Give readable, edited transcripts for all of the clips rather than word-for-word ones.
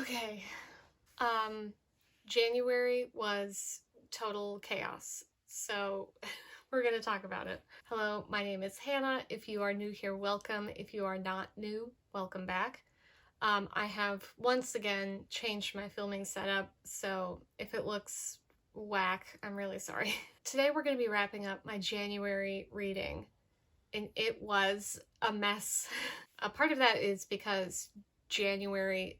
Okay. January was total chaos, so we're going to talk about it. Hello, my name is Hannah. If you are new here, welcome. If you are not new, welcome back. I have once again changed my filming setup, so if it looks whack, I'm really sorry. Today we're going to be wrapping up my January reading, and it was a mess. A part of that is because January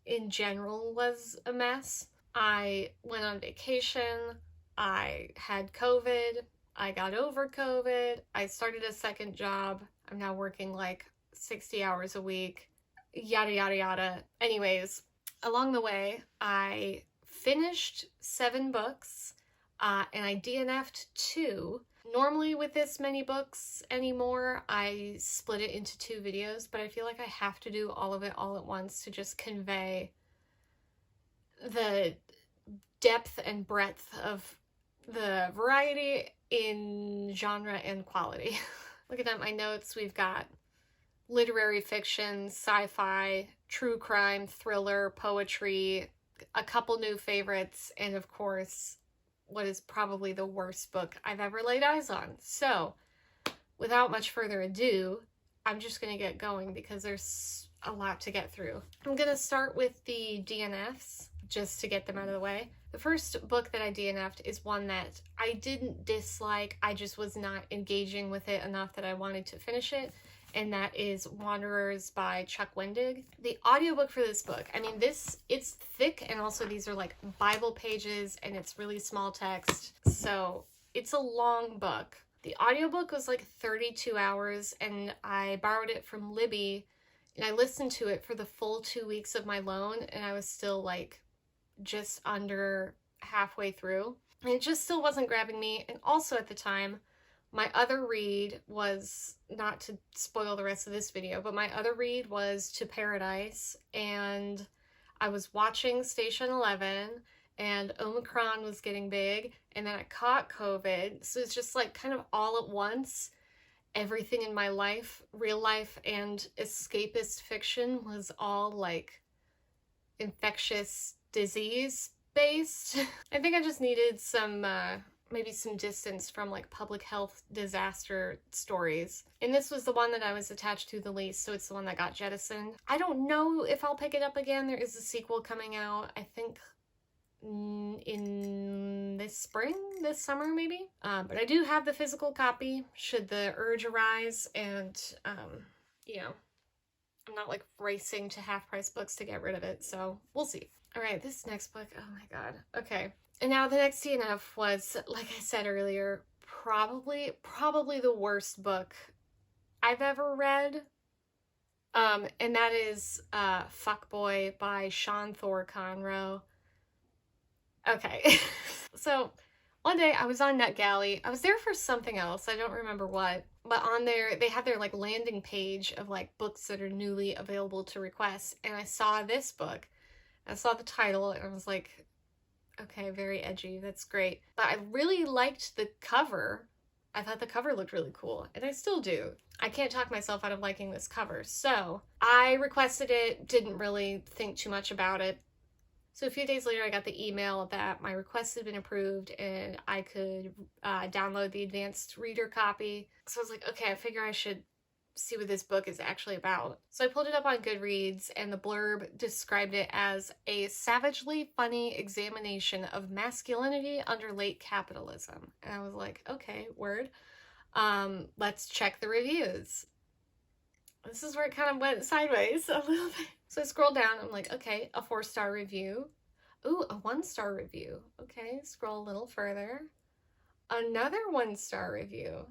in general was a mess. I went on vacation, I had COVID, I got over COVID, I started a second job, I'm now working like 60 hours a week, yada yada yada. Anyways, along the way, I finished 7 books, and I DNF'd 2. Normally with this many books anymore, I split it into 2 videos, but I feel like I have to do all of it all at once to just convey the depth and breadth of the variety in genre and quality. Looking at my notes, we've got literary fiction, sci-fi, true crime, thriller, poetry, a couple new favorites, and of course, what is probably the worst book I've ever laid eyes on. So, without much further ado, I'm just going to get going because there's a lot to get through. I'm going to start with the DNFs, just to get them out of the way. The first book that I DNF'd is one that I didn't dislike, I just was not engaging with it enough that I wanted to finish it, and that is Wanderers by Chuck Wendig. The audiobook for this book, I mean, it's thick, and also these are like Bible pages, and it's really small text, so it's a long book. The audiobook was like 32 hours, and I borrowed it from Libby, and I listened to it for the full 2 weeks of my loan, and I was still like just under halfway through. And it just still wasn't grabbing me, and also at the time, my other read was, not to spoil the rest of this video, but my other read was To Paradise, and I was watching Station 11, and Omicron was getting big, and then I caught COVID, so it's just like kind of all at once. Everything in my life, real life and escapist fiction, was all like infectious disease based. I think I just needed some maybe some distance from like public health disaster stories. And this was the one that I was attached to the least, so it's the one that got jettisoned. I don't know if I'll pick it up again. There is a sequel coming out, I think in this summer maybe. But I do have the physical copy should the urge arise, and you know, I'm not like racing to half-price books to get rid of it, so we'll see. All right, this next book, oh my god. Okay, and now the next DNF was, like I said earlier, probably the worst book I've ever read. And that is Fuckboy by Sean Thor Conroe. Okay, so one day I was on NetGalley. I was there for something else, I don't remember what, but on there they have their like landing page of like books that are newly available to request, and I saw this book. I saw the title and I was like, okay, very edgy, that's great. But I really liked the cover. I thought the cover looked really cool, and I still do. I can't talk myself out of liking this cover, so I requested it, didn't really think too much about it. So a few days later I got the email that my request had been approved and I could download the advanced reader copy. So I was like, okay, I figure I should see what this book is actually about. So I pulled it up on Goodreads, and the blurb described it as a savagely funny examination of masculinity under late capitalism. And I was like, okay, word. Let's check the reviews. This is where it kind of went sideways a little bit. So I scroll down, I'm like, okay, a 4-star review. Ooh, a 1-star review. Okay, scroll a little further. Another 1-star review.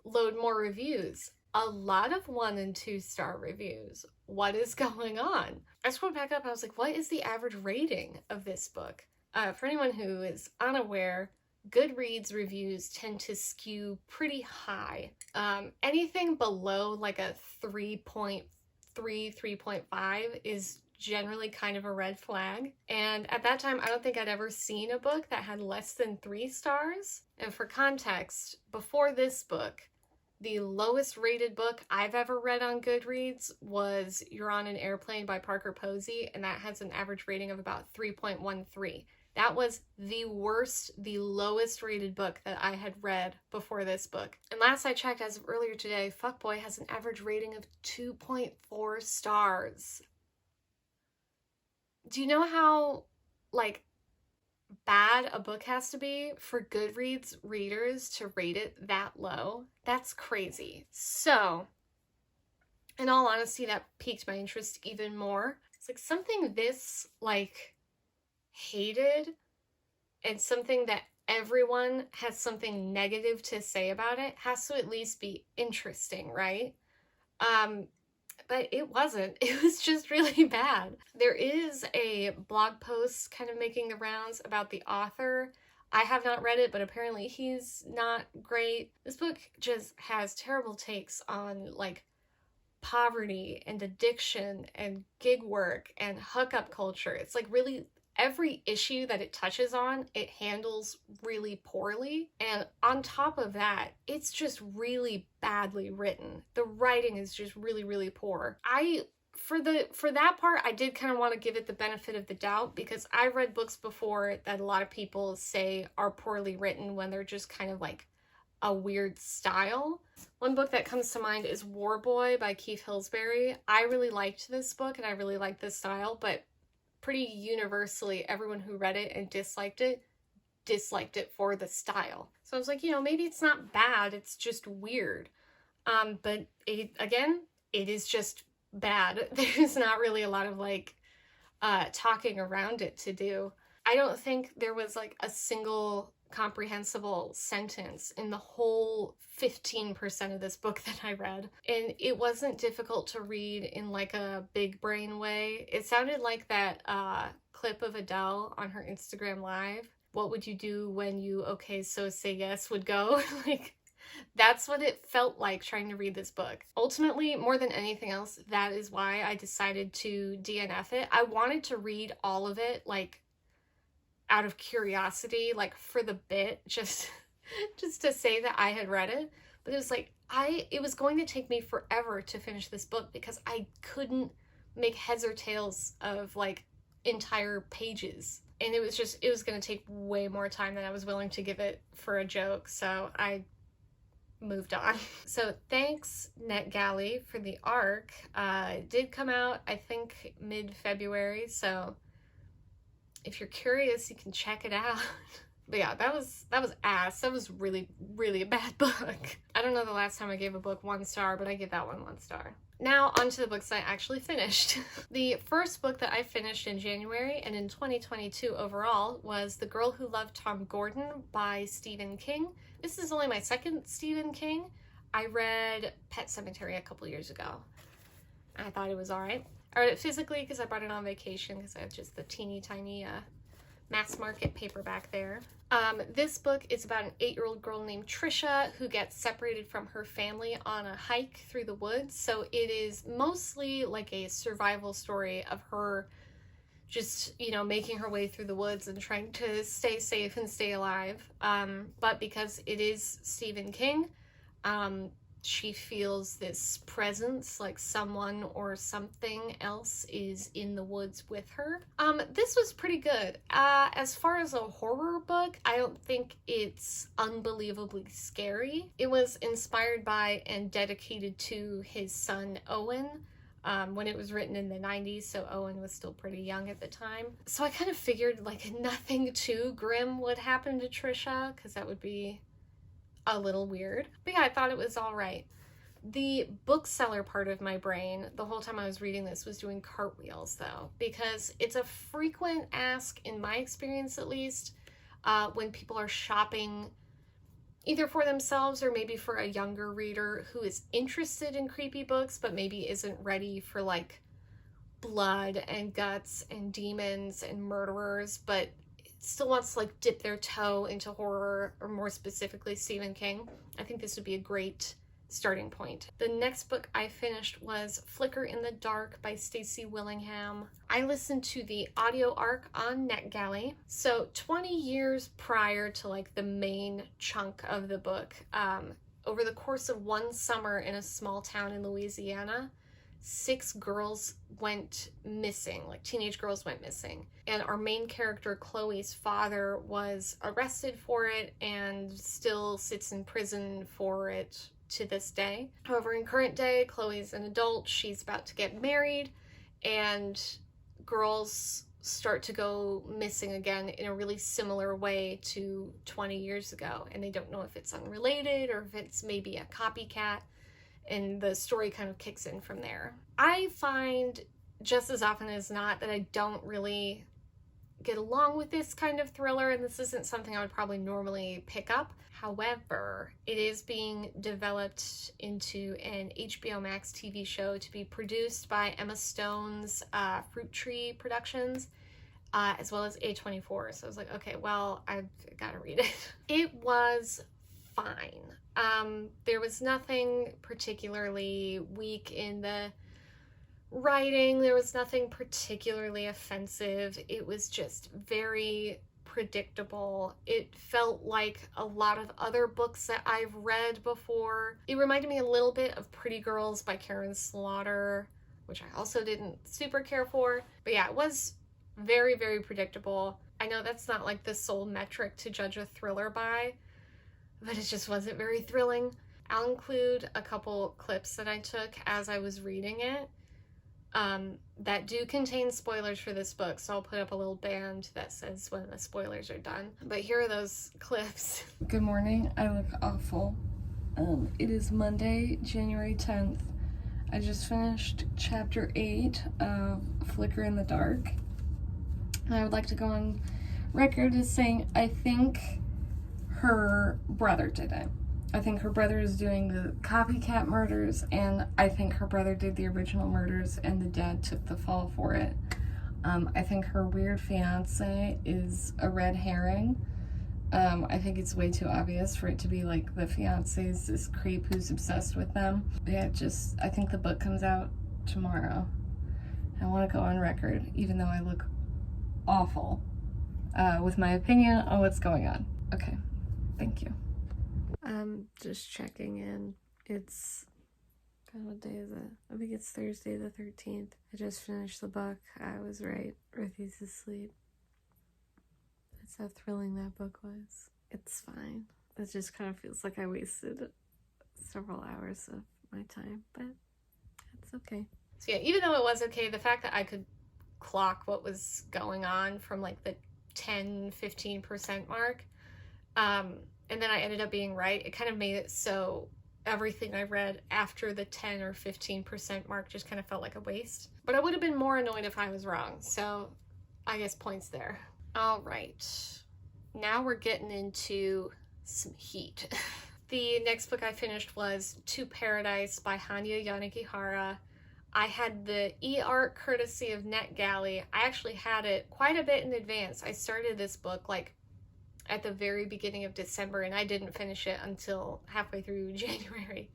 Load more reviews. A lot of 1- and 2-star reviews. What is going on? I scrolled back up, I was like, what is the average rating of this book? For anyone who is unaware, Goodreads reviews tend to skew pretty high. Anything below like a 3.3, 3.5 is generally kind of a red flag. And at that time, I don't think I'd ever seen a book that had less than 3 stars. And for context, before this book, The lowest rated book I've ever read on Goodreads was You're on an Airplane by Parker Posey, and that has an average rating of about 3.13. That was the worst, the lowest rated book that I had read before this book. And last I checked, as of earlier today, Fuckboy has an average rating of 2.4 stars. Do you know how, like, bad a book has to be for Goodreads readers to rate it that low? That's crazy. So, in all honesty, that piqued my interest even more. It's like something this, like, hated and something that everyone has something negative to say about it has to at least be interesting, right? But it wasn't. It was just really bad. There is a blog post kind of making the rounds about the author. I have not read it, but apparently he's not great. This book just has terrible takes on, like, poverty and addiction and gig work and hookup culture. It's like really every issue that it touches on, it handles really poorly. And on top of that, it's just really badly written. The writing is just really, really poor. For that part, I did kind of want to give it the benefit of the doubt, because I've read books before that a lot of people say are poorly written when they're just kind of like a weird style. One book that comes to mind is War Boy by Keith Hillsbury. I really liked this book and I really liked this style, but pretty universally, everyone who read it and disliked it for the style. So I was like, maybe it's not bad, it's just weird. But it is just bad. There's not really a lot of like talking around it to do. I don't think there was like a single comprehensible sentence in the whole 15% of this book that I read. And it wasn't difficult to read in like a big brain way. It sounded like that clip of Adele on her Instagram live. What would you do when you okay so say yes would go? Like, that's what it felt like trying to read this book. Ultimately, more than anything else, that is why I decided to DNF it. I wanted to read all of it, like, out of curiosity, like for the bit, just to say that I had read it. But it was like, it was going to take me forever to finish this book because I couldn't make heads or tails of like entire pages. And it was going to take way more time than I was willing to give it for a joke. So I moved on. So thanks NetGalley for the arc. It did come out, I think, mid-February. So if you're curious, you can check it out. But yeah, that was ass. That was really, really a bad book. I don't know the last time I gave a book 1 star, but I give that one 1 star. Now onto the books I actually finished. The first book that I finished in January and in 2022 overall was The Girl Who Loved Tom Gordon by Stephen King. This is only my second Stephen King. I read Pet Sematary a couple years ago. I thought it was alright. I read it physically because I brought it on vacation because I have just the teeny tiny mass market paperback there. This book is about an 8-year-old girl named Trisha who gets separated from her family on a hike through the woods. So it is mostly like a survival story of her just, making her way through the woods and trying to stay safe and stay alive. But because it is Stephen King, she feels this presence, like someone or something else is in the woods with her. This was pretty good. As far as a horror book, I don't think it's unbelievably scary. It was inspired by and dedicated to his son, Owen, when it was written in the 90s, so Owen was still pretty young at the time. So I kind of figured like nothing too grim would happen to Trisha, because that would be a little weird. But yeah, I thought it was all right. The bookseller part of my brain, the whole time I was reading this, was doing cartwheels though, because it's a frequent ask, in my experience at least, when people are shopping either for themselves or maybe for a younger reader who is interested in creepy books but maybe isn't ready for like blood and guts and demons and murderers, but still wants to like dip their toe into horror, or more specifically Stephen King. I think this would be a great starting point. The next book I finished was Flicker in the Dark by Stacey Willingham. I listened to the audio arc on NetGalley. So 20 years prior to like the main chunk of the book, over the course of one summer in a small town in Louisiana, 6 girls went missing, like teenage girls went missing. And our main character, Chloe's father, was arrested for it and still sits in prison for it to this day. However, in current day, Chloe's an adult, she's about to get married, and girls start to go missing again in a really similar way to 20 years ago. And they don't know if it's unrelated or if it's maybe a copycat. And the story kind of kicks in from there. I find just as often as not that I don't really get along with this kind of thriller, and this isn't something I would probably normally pick up. However, it is being developed into an HBO Max TV show to be produced by Emma Stone's Fruit Tree Productions, as well as A24. So I was like, okay, well, I've got to read it. It was fine. There was nothing particularly weak in the writing. There was nothing particularly offensive. It was just very predictable. It felt like a lot of other books that I've read before. It reminded me a little bit of Pretty Girls by Karen Slaughter, which I also didn't super care for. But yeah, it was very, very predictable. I know that's not like the sole metric to judge a thriller by, but it just wasn't very thrilling. I'll include a couple clips that I took as I was reading it that do contain spoilers for this book, so I'll put up a little band that says when the spoilers are done. But here are those clips. Good morning. I look awful. It is Monday, January 10th. I just finished chapter 8 of Flicker in the Dark. And I would like to go on record as saying I think her brother did it. I think her brother is doing the copycat murders, and I think her brother did the original murders and the dad took the fall for it. I think her weird fiance is a red herring. I think it's way too obvious for it to be like the fiance is this creep who's obsessed with them. Yeah, I think the book comes out tomorrow. I want to go on record, even though I look awful, with my opinion on what's going on. Okay, thank you. Just checking in. It's, God, what day is it? I think it's Thursday the 13th. I just finished the book. I was right. Ruthie's asleep. That's how thrilling that book was. It's fine. It just kind of feels like I wasted several hours of my time, but it's okay. So yeah, even though it was okay, the fact that I could clock what was going on from like the 10-15% mark, and then I ended up being right, it kind of made it so everything I read after the 10 or 15% mark just kind of felt like a waste. But I would have been more annoyed if I was wrong, so I guess points there. All right, now we're getting into some heat. The next book I finished was To Paradise by Hanya Yanagihara. I had the e-art courtesy of NetGalley. I actually had it quite a bit in advance. I started this book like at the very beginning of December, and I didn't finish it until halfway through January.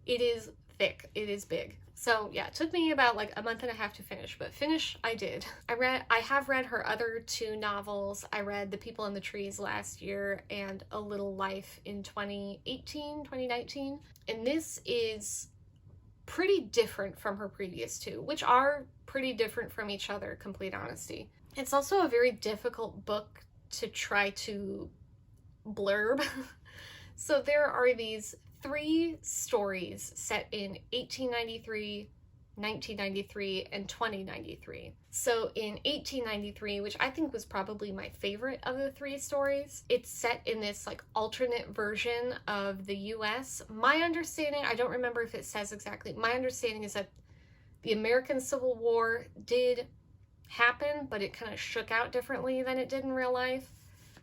It is thick. It is big. So yeah, it took me about like a month and a half to finish, but finish I did. I have read her other 2 novels. I read The People in the Trees last year and A Little Life in 2019. And this is pretty different from her previous 2, which are pretty different from each other, complete honesty. It's also a very difficult book to try to blurb. So there are these 3 stories set in 1893, 1993, and 2093. So in 1893, which I think was probably my favorite of the 3 stories, it's set in this like alternate version of the US. My understanding, I don't remember if it says exactly, my understanding is that the American Civil War did happen, but it kind of shook out differently than it did in real life,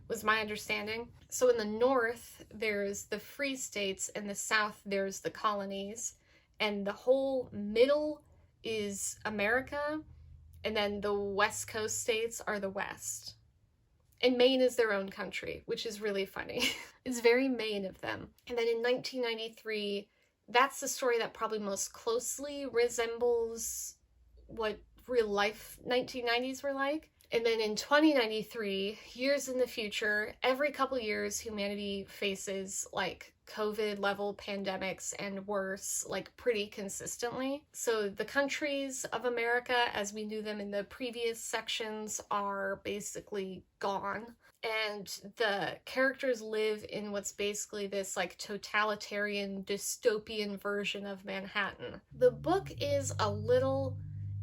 was my understanding. So in the North, there's the free states, and the South, there's the colonies, and the whole middle is America, and then the West Coast states are the West. And Maine is their own country, which is really funny. It's very Maine of them. And then in 1993, that's the story that probably most closely resembles what real life 1990s were like. And then in 2093, years in the future, every couple years, humanity faces like COVID level pandemics and worse, like pretty consistently. So the countries of America as we knew them in the previous sections are basically gone. And the characters live in what's basically this like totalitarian dystopian version of Manhattan. The book is a little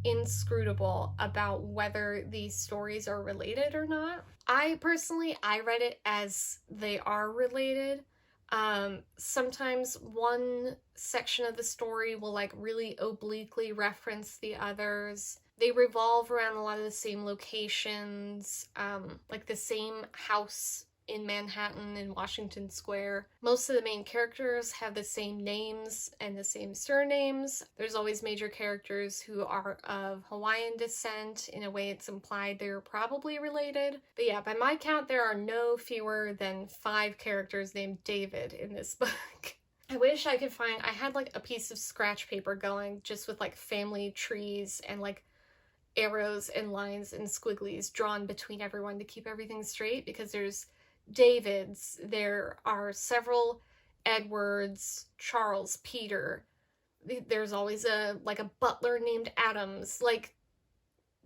inscrutable about whether these stories are related or not. I read it as they are related. Sometimes one section of the story will like really obliquely reference the others. They revolve around a lot of the same locations, like the same house in Manhattan in Washington Square. Most of the main characters have the same names and the same surnames. There's always major characters who are of Hawaiian descent. In a way, it's implied they're probably related. But yeah, by my count, there are no fewer than 5 characters named David in this book. I wish I could find, I had like a piece of scratch paper going just with like family trees and like arrows and lines and squigglies drawn between everyone to keep everything straight, because there's Davids, there are several Edwards, Charles, Peter, there's always a butler named Adams. Like,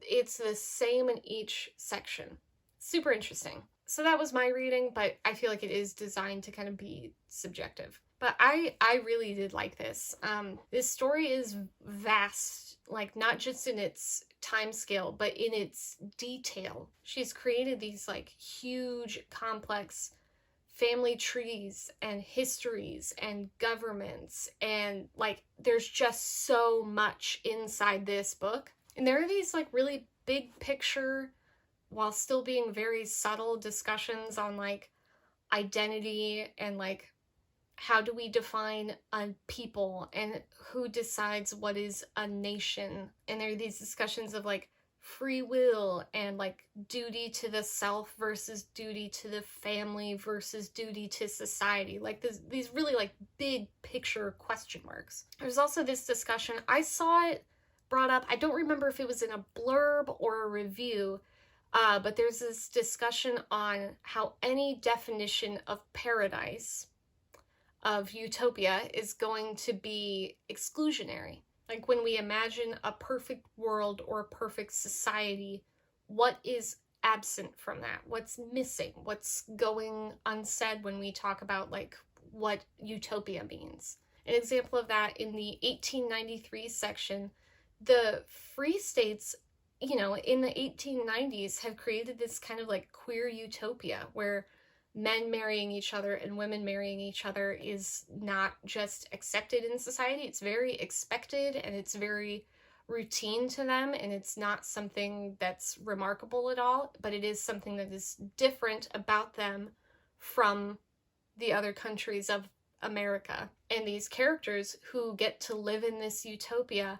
it's the same in each section. Super interesting. So that was my reading, but I feel like it is designed to kind of be subjective. But I really did like this. This story is vast, like not just in its time scale, but in its detail. She's created these like huge, complex family trees and histories and governments, and like there's just so much inside this book. And there are these like really big picture, while still being very subtle discussions on like identity and like how do we define a people and who decides what is a nation. And there are these discussions of like free will and like duty to the self versus duty to the family versus duty to society. Like these really like big picture question marks. There's also this discussion, I saw it brought up, I don't remember if it was in a blurb or a review, but there's this discussion on how any definition of paradise, of utopia, is going to be exclusionary. Like when we imagine a perfect world or a perfect society, what is absent from that? What's missing? What's going unsaid when we talk about like what utopia means? An example of that, in the 1893 section, the free states, you know, in the 1890s have created this kind of like queer utopia where men marrying each other and women marrying each other is not just accepted in society, it's very expected and it's very routine to them, and it's not something that's remarkable at all, but it is something that is different about them from the other countries of America. And these characters who get to live in this utopia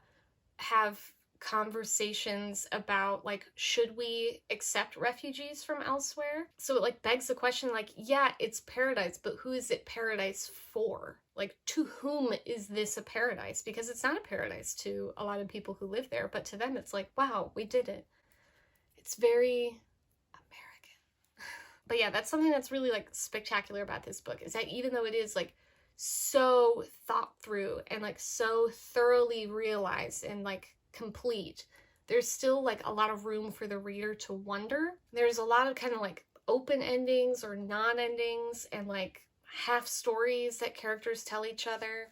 have conversations about like, should we accept refugees from elsewhere? So it like begs the question, like, yeah, it's paradise, but who is it paradise for? Like, to whom is this a paradise? Because it's not a paradise to a lot of people who live there, but to them it's like, wow, we did it. It's very American. But yeah, that's something that's really like spectacular about this book, is that even though it is like so thought through and like so thoroughly realized and like complete, there's still like a lot of room for the reader to wonder. There's a lot of kind of like open endings or non-endings and like half stories that characters tell each other.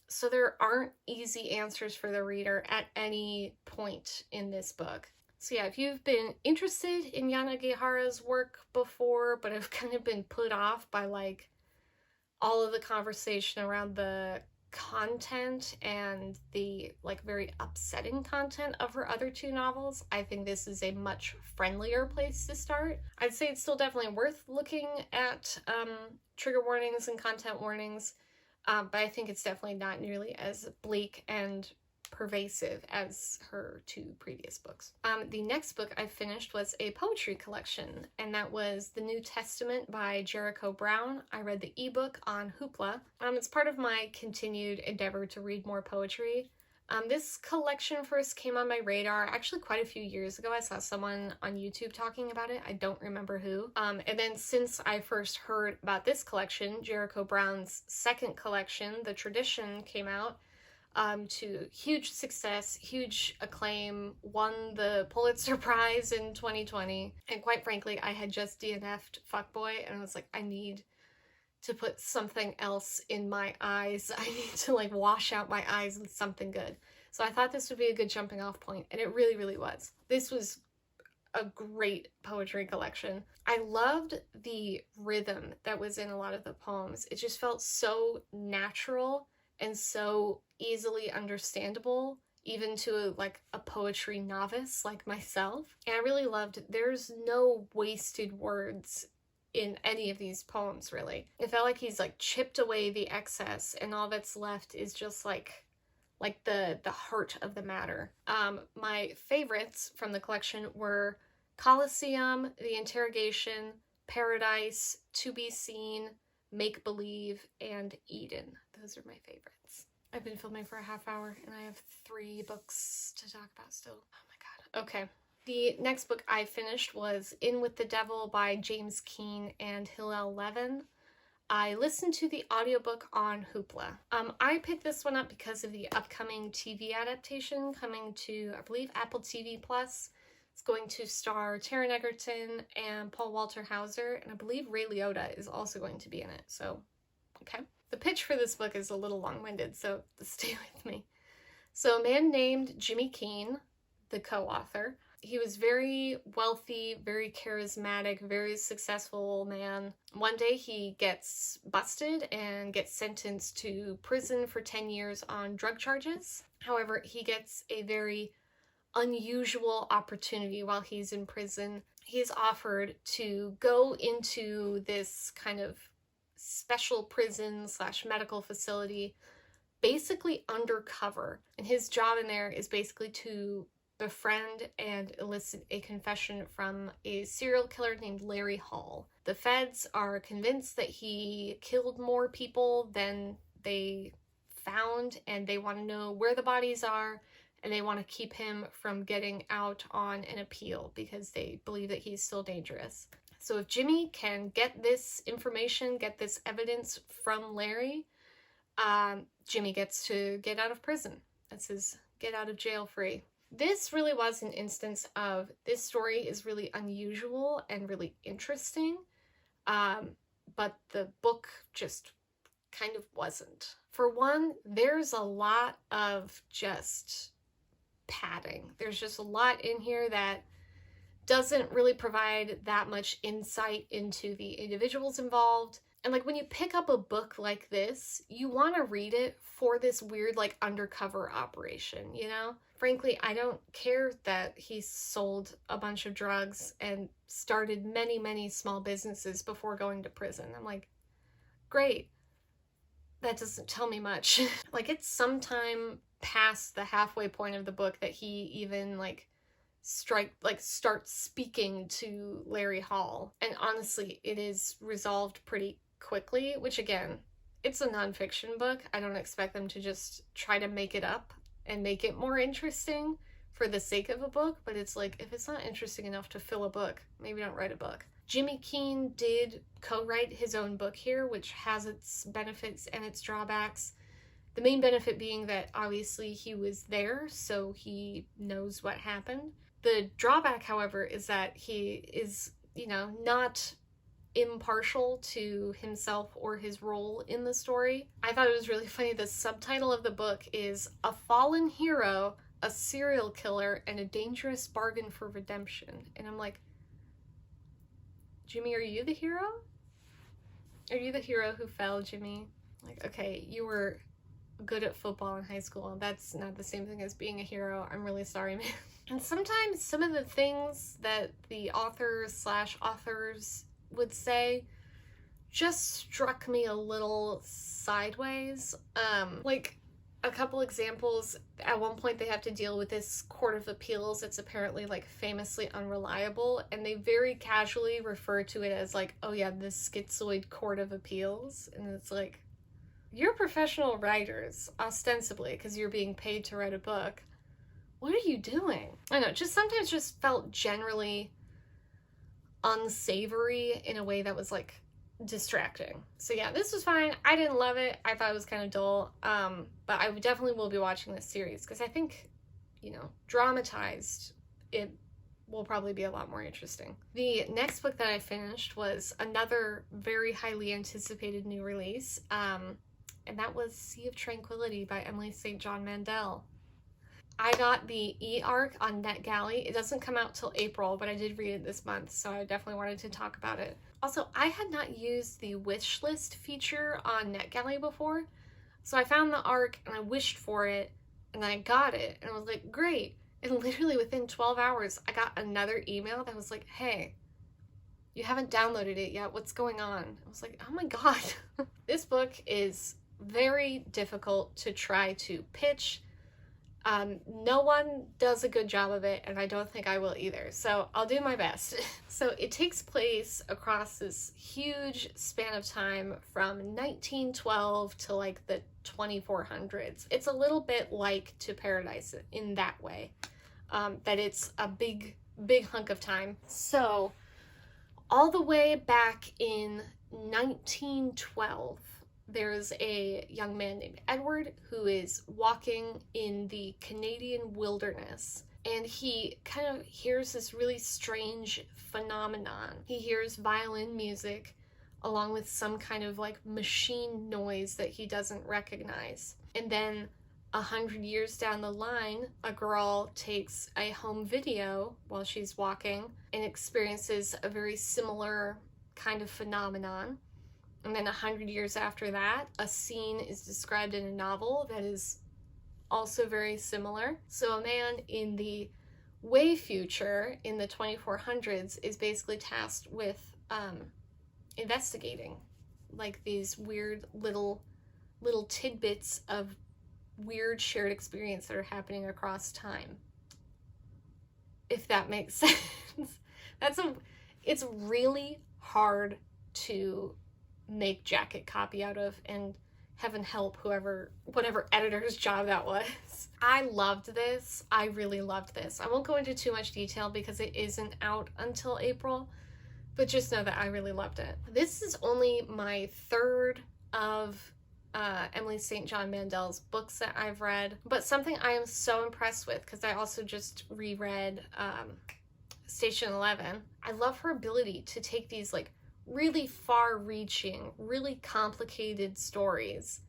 So there aren't easy answers for the reader at any point in this book. So yeah, if you've been interested in Yanagihara's work before, but have kind of been put off by like all of the conversation around the content and the like very upsetting content of her other 2 novels, I think this is a much friendlier place to start. I'd say it's still definitely worth looking at trigger warnings and content warnings, but I think it's definitely not nearly as bleak and pervasive as her 2 previous books. The next book I finished was a poetry collection, and that was The New Testament by Jericho Brown. I read the ebook on Hoopla. It's part of my continued endeavor to read more poetry. This collection first came on my radar actually quite a few years ago. I saw someone on YouTube talking about it. I don't remember who. And then since I first heard about this collection, Jericho Brown's second collection, The Tradition, came out to huge success, huge acclaim, won the Pulitzer Prize in 2020. And quite frankly, I had just DNF'd Fuckboy and I was like, I need to put something else in my eyes. I need to like wash out my eyes with something good. So I thought this would be a good jumping off point, and it really, really was. This was a great poetry collection. I loved the rhythm that was in a lot of the poems. It just felt so natural and so easily understandable, even to like a poetry novice like myself. And I really loved, there's no wasted words in any of these poems, really. It felt like he's like chipped away the excess and all that's left is just like the heart of the matter. My favorites from the collection were Colosseum, The Interrogation, Paradise, To Be Seen, Make Believe, and Eden. Those are my favorites. I've been filming for a half hour and I have 3 books to talk about still. Oh my god. Okay. The next book I finished was In with the Devil by James Keane and Hillel Levin. I listened to the audiobook on Hoopla. I picked this one up because of the upcoming TV adaptation coming to, I believe, Apple TV+. It's going to star Taron Egerton and Paul Walter Hauser, and I believe Ray Liotta is also going to be in it, so okay. The pitch for this book is a little long-winded, so stay with me. So a man named Jimmy Keane, the co-author, he was very wealthy, very charismatic, very successful man. One day he gets busted and gets sentenced to prison for 10 years on drug charges. However, he gets a very unusual opportunity while he's in prison. He's offered to go into this kind of special prison / medical facility, basically undercover. And his job in there is basically to befriend and elicit a confession from a serial killer named Larry Hall. The feds are convinced that he killed more people than they found, and they want to know where the bodies are, and they want to keep him from getting out on an appeal because they believe that he's still dangerous. So if Jimmy can get this information, get this evidence from Larry, Jimmy gets to get out of prison. That's his get out of jail free. This really was an instance of, this story is really unusual and really interesting, but the book just kind of wasn't. For one, there's a lot of just padding. There's just a lot in here that doesn't really provide that much insight into the individuals involved. And like when you pick up a book like this, you want to read it for this weird like undercover operation, you know? Frankly, I don't care that he sold a bunch of drugs and started many, many small businesses before going to prison. I'm like, great. That doesn't tell me much. Like it's sometime past the halfway point of the book that he even starts speaking to Larry Hall. And honestly, it is resolved pretty quickly, which again, it's a nonfiction book. I don't expect them to just try to make it up and make it more interesting for the sake of a book, but it's like, if it's not interesting enough to fill a book, maybe don't write a book. Jimmy Keane did co-write his own book here, which has its benefits and its drawbacks. The main benefit being that obviously he was there, so he knows what happened. The drawback, however, is that he is, not impartial to himself or his role in the story. I thought it was really funny. The subtitle of the book is A Fallen Hero, a Serial Killer, and a Dangerous Bargain for Redemption. And I'm like, Jimmy, are you the hero? Are you the hero who fell, Jimmy? Like, okay, you were good at football in high school. That's not the same thing as being a hero. I'm really sorry, man. And sometimes some of the things that the authors would say just struck me a little sideways. Like a couple examples, at one point they have to deal with this court of appeals that's apparently like famously unreliable, and they very casually refer to it as like, oh yeah, the schizoid court of appeals. And it's like, you're professional writers, ostensibly, because you're being paid to write a book. What are you doing? I don't know, just sometimes just felt generally unsavory in a way that was like distracting. So yeah, this was fine. I didn't love it. I thought it was kind of dull. But I definitely will be watching this series because I think, you know, dramatized, it will probably be a lot more interesting. The next book that I finished was another very highly anticipated new release, and that was Sea of Tranquility by Emily St. John Mandel. I got the e-arc on NetGalley. It doesn't come out till April, but I did read it this month, so I definitely wanted to talk about it. Also, I had not used the wish list feature on NetGalley before, so I found the arc and I wished for it, and then I got it, and I was like, great. And literally within 12 hours, I got another email that was like, hey, you haven't downloaded it yet. What's going on? I was like, oh my god. This book is very difficult to try to pitch. No one does a good job of it, and I don't think I will either, so I'll do my best. So it takes place across this huge span of time from 1912 to like the 2400s. It's a little bit like To Paradise in that way, that it's a big hunk of time. So all the way back in 1912, there's a young man named Edward who is walking in the Canadian wilderness, and he kind of hears this really strange phenomenon. He hears violin music along with some kind of like machine noise that he doesn't recognize. And then 100 years down the line, a girl takes a home video while she's walking and experiences a very similar kind of phenomenon. And then 100 years after that, a scene is described in a novel that is also very similar. So a man in the way future, in the 2400s, is basically tasked with investigating like these weird little tidbits of weird shared experience that are happening across time. If that makes sense. It's really hard to make jacket copy out of, and heaven help whatever editor's job that was. I loved this. I really loved this. I won't go into too much detail because it isn't out until April, but just know that I really loved it. This is only my third of Emily St. John Mandel's books that I've read, but something I am so impressed with, because I also just reread Station 11. I love her ability to take these like really far-reaching, really complicated stories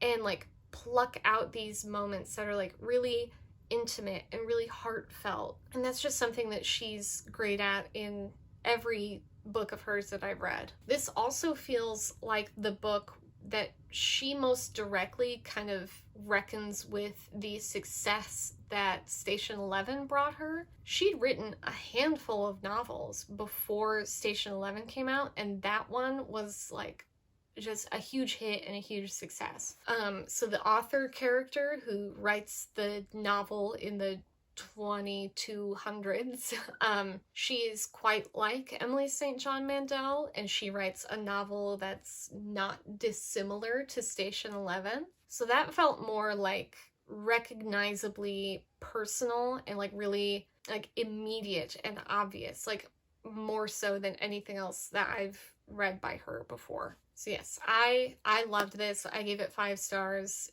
and like pluck out these moments that are like really intimate and really heartfelt. And that's just something that she's great at in every book of hers that I've read. This also feels like the book that she most directly kind of reckons with the success that Station 11 brought her. She'd written a handful of novels before Station 11 came out, and that one was like just a huge hit and a huge success. So the author character who writes the novel in the 2200s, she is quite like Emily St. John Mandel, and she writes a novel that's not dissimilar to Station 11. So that felt more like recognizably personal and like really like immediate and obvious, like more so than anything else that I've read by her before. So yes, I loved this. I gave it 5 stars.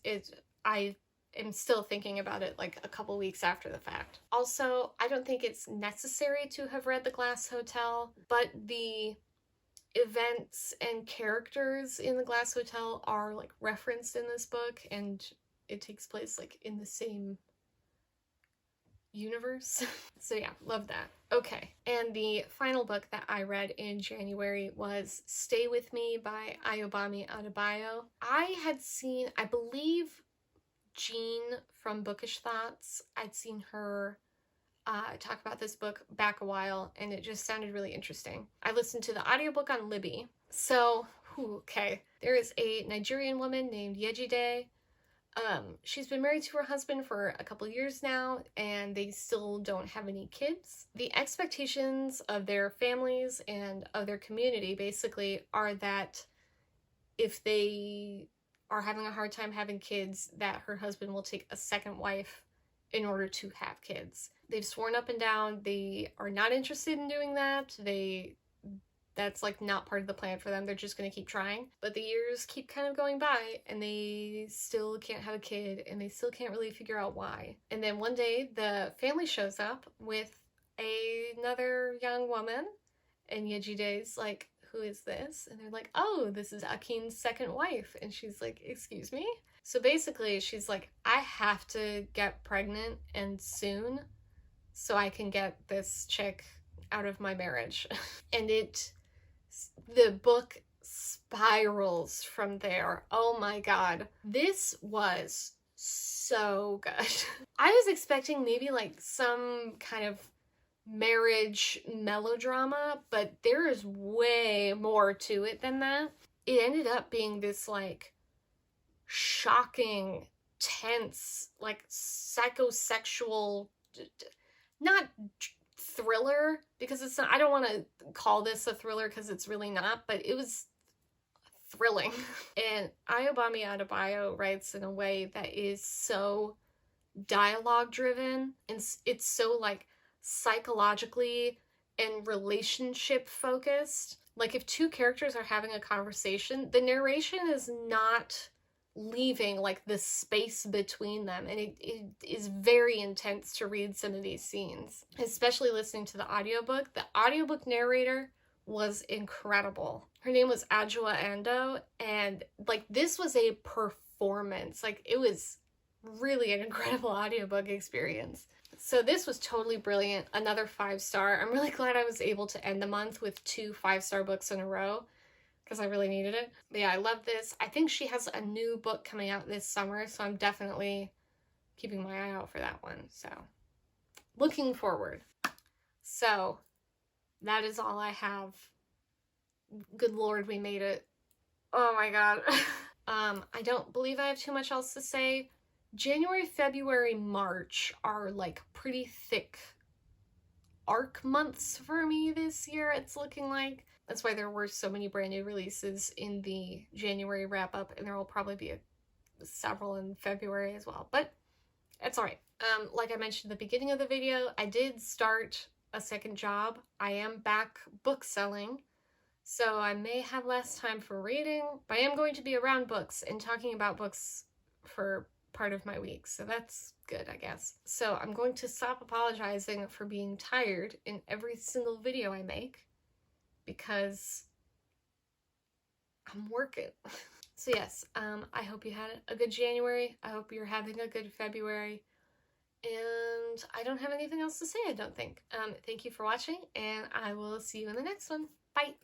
I am still thinking about it like a couple weeks after the fact. Also, I don't think it's necessary to have read The Glass Hotel, but the events and characters in The Glass Hotel are like referenced in this book, and it takes place like in the same universe. So yeah, love that. Okay, and the final book that I read in January was Stay With Me by Ayobami Adebayo. I had seen, I believe, Jean from Bookish Thoughts. I'd seen her talk about this book back a while, and it just sounded really interesting. I listened to the audiobook on Libby. So, okay. There is a Nigerian woman named Yejide. She's been married to her husband for a couple years now, and they still don't have any kids. The expectations of their families and of their community basically are that if they are having a hard time having kids that her husband will take a second wife in order to have kids. They've sworn up and down they are not interested in doing that. That's like not part of the plan for them. They're just going to keep trying. But the years keep kind of going by and they still can't have a kid and they still can't really figure out why. And then one day the family shows up with another young woman and Yejide's like, who is this? And they're like, oh, this is Akin's second wife. And she's like, excuse me? So basically she's like, I have to get pregnant and soon so I can get this chick out of my marriage. And the book spirals from there. Oh my god. This was so good. I was expecting maybe like some kind of marriage melodrama, but there is way more to it than that. It ended up being this like shocking, tense, like psychosexual, not thriller, because it's not, I don't want to call this a thriller because it's really not, but it was thrilling. And Ayobami Adebayo writes in a way that is so dialogue driven, and it's so like psychologically and relationship focused. Like if two characters are having a conversation, the narration is not leaving like the space between them, and it is very intense to read some of these scenes, especially listening to the audiobook. The audiobook narrator was incredible. Her name was Ajua Ando, and like this was a performance. Like it was really an incredible audiobook experience. So this was totally brilliant. Another 5-star. I'm really glad I was able to end the month with 2 5-star books in a row, because I really needed it. But yeah, I love this. I think she has a new book coming out this summer, so I'm definitely keeping my eye out for that one. So, looking forward. So, that is all I have. Good Lord, we made it. Oh my god. I don't believe I have too much else to say. January, February, March are like pretty thick arc months for me this year, it's looking like. That's why there were so many brand new releases in the January wrap-up, and there will probably be several in February as well, but it's alright. Like I mentioned at the beginning of the video, I did start a second job. I am back book selling, so I may have less time for reading, but I am going to be around books and talking about books for part of my week, so that's good, I guess. So I'm going to stop apologizing for being tired in every single video I make, because I'm working. So yes, I hope you had a good January. I hope you're having a good February. And I don't have anything else to say, I don't think. Thank you for watching, and I will see you in the next one. Bye!